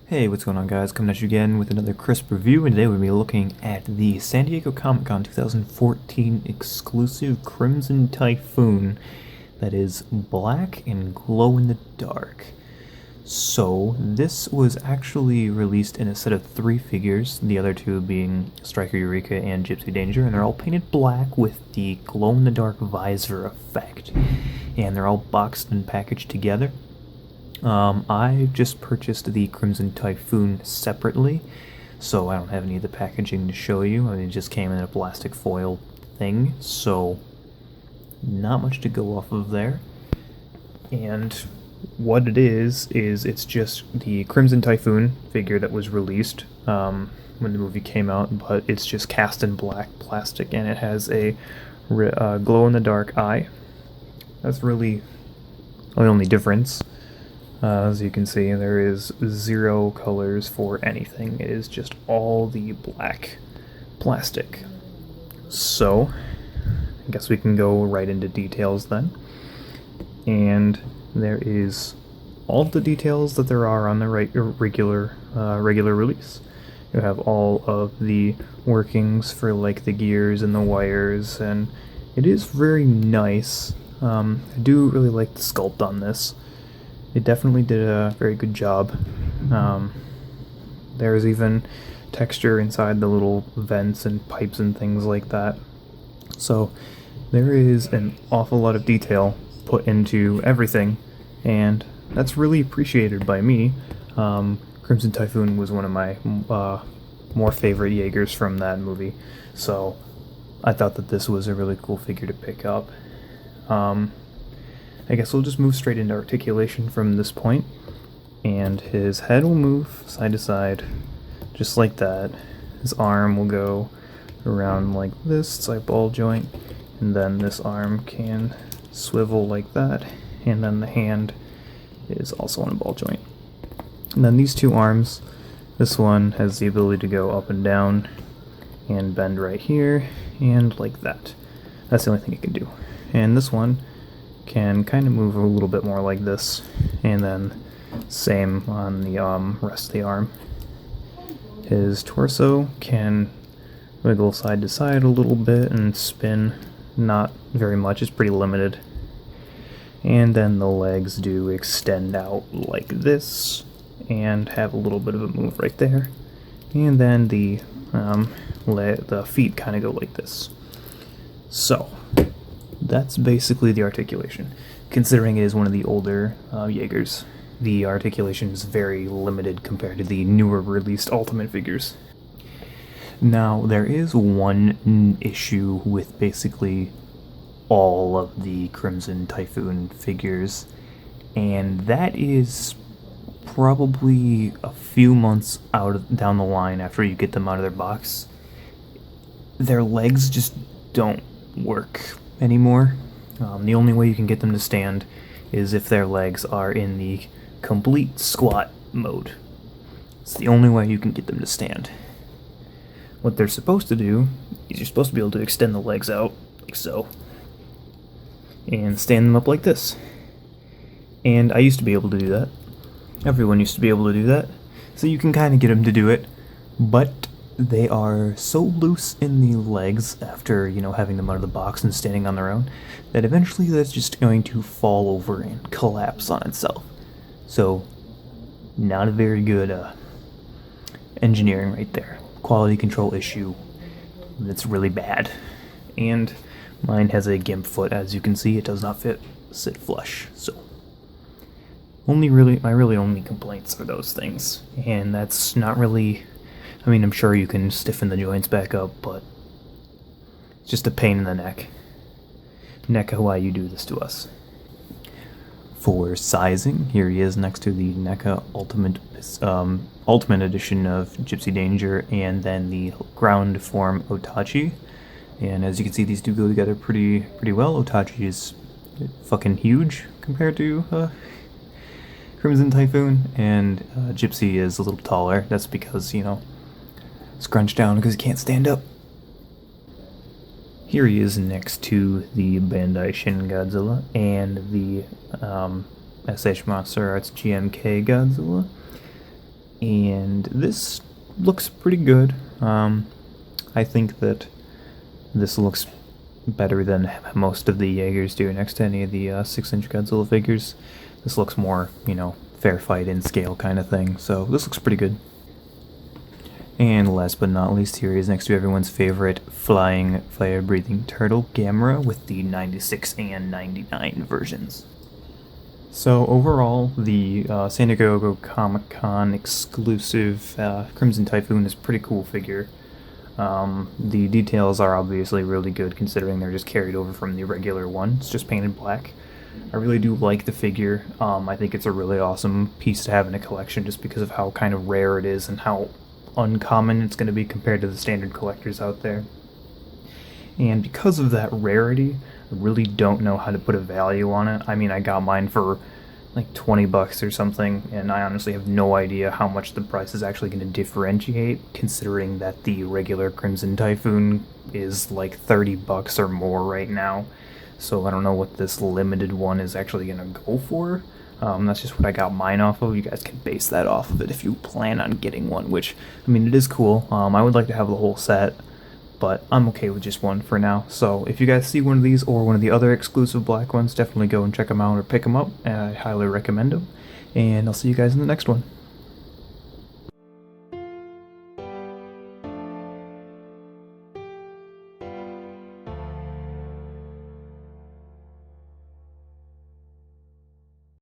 Hey, what's going on, guys? Coming at you again with another crisp review, and today we'll be looking at the San Diego Comic-Con 2014 exclusive Crimson Typhoon that is black and glow-in-the-dark. So, this was actually released in a set of 3 figures, the other 2 being Striker Eureka and Gypsy Danger, and they're all painted black with the glow-in-the-dark visor effect. And they're all boxed and packaged together. I just purchased the Crimson Typhoon separately, so I don't have any of the packaging to show you. I mean, it just came in a plastic foil thing, so not much to go off of there. And what it is it's just the Crimson Typhoon figure that was released when the movie came out, but it's just cast in black plastic, and it has a glow-in-the-dark eye. That's really the only difference. As you can see, there is 0 colors for anything. It is just all the black plastic. So, I guess we can go right into details then. And there is all the details that there are on the regular release. You have all of the workings for like the gears and the wires, and it is very nice. I do really like the sculpt on this. It definitely did a very good job. There's even texture inside the little vents and pipes and things like that. So there is an awful lot of detail put into everything, and that's really appreciated by me. Crimson Typhoon was one of my more favorite Jaegers from that movie, so I thought that this was a really cool figure to pick up. I guess we'll just move straight into articulation from this point, and his head will move side to side, just like that. His arm will go around like this, it's like ball joint, and then this arm can swivel like that, and then the hand is also on a ball joint. And then these 2 arms, this one has the ability to go up and down, and bend right here, and like that. That's the only thing it can do. And this one can kind of move a little bit more like this, and then same on the rest of the arm. His torso can wiggle side to side a little bit and spin, not very much, it's pretty limited. And then the legs do extend out like this, and have a little bit of a move right there. And then the feet kind of go like this. So that's basically the articulation. Considering it is one of the older Jaegers, the articulation is very limited compared to the newer released Ultimate figures. Now, there is one issue with basically all of the Crimson Typhoon figures, and that is probably a few months down the line after you get them out of their box. Their legs just don't work anymore. The only way you can get them to stand is if their legs are in the complete squat mode. It's the only way you can get them to stand. What they're supposed to do is you're supposed to be able to extend the legs out, like so, and stand them up like this. And I used to be able to do that. Everyone used to be able to do that. So you can kind of get them to do it, but they are so loose in the legs after, having them out of the box and standing on their own, that eventually that's just going to fall over and collapse on itself. So, not a very good engineering right there. Quality control issue that's really bad. And mine has a gimp foot, as you can see. It does not sit flush. So, my really only complaints are those things. And that's not really... I'm sure you can stiffen the joints back up, but it's just a pain in the neck. NECA, why you do this to us? For sizing, here he is next to the NECA Ultimate Edition of Gypsy Danger, and then the ground form Otachi. And as you can see, these do go together pretty well. Otachi is fucking huge compared to Crimson Typhoon, and Gypsy is a little taller. That's because, scrunched down because he can't stand up. Here he is next to the Bandai Shin Godzilla and the SH Monster Arts GMK Godzilla. And this looks pretty good. I think that this looks better than most of the Jaegers do next to any of the 6-inch Godzilla figures. This looks more, fair fight in scale kind of thing, so this looks pretty good. And last but not least, here is next to everyone's favorite flying, fire-breathing turtle, Gamera, with the 96 and 99 versions. So overall, the San Diego Comic-Con exclusive Crimson Typhoon is a pretty cool figure. The details are obviously really good considering they're just carried over from the regular one. It's just painted black. I really do like the figure. I think it's a really awesome piece to have in a collection just because of how kind of rare it is and how uncommon it's going to be compared to the standard collectors out there. And because of that rarity, I really don't know how to put a value on it. I mean, I got mine for like 20 bucks or something, and I honestly have no idea how much the price is actually going to differentiate, considering that the regular Crimson Typhoon is like 30 bucks or more right now. So I don't know what this limited one is actually going to go for. That's just what I got mine off of. You guys can base that off of it if you plan on getting one, which, I mean, it is cool. I would like to have the whole set, but I'm okay with just one for now. So if you guys see one of these or one of the other exclusive black ones, definitely go and check them out or pick them up. I highly recommend them. And I'll see you guys in the next one.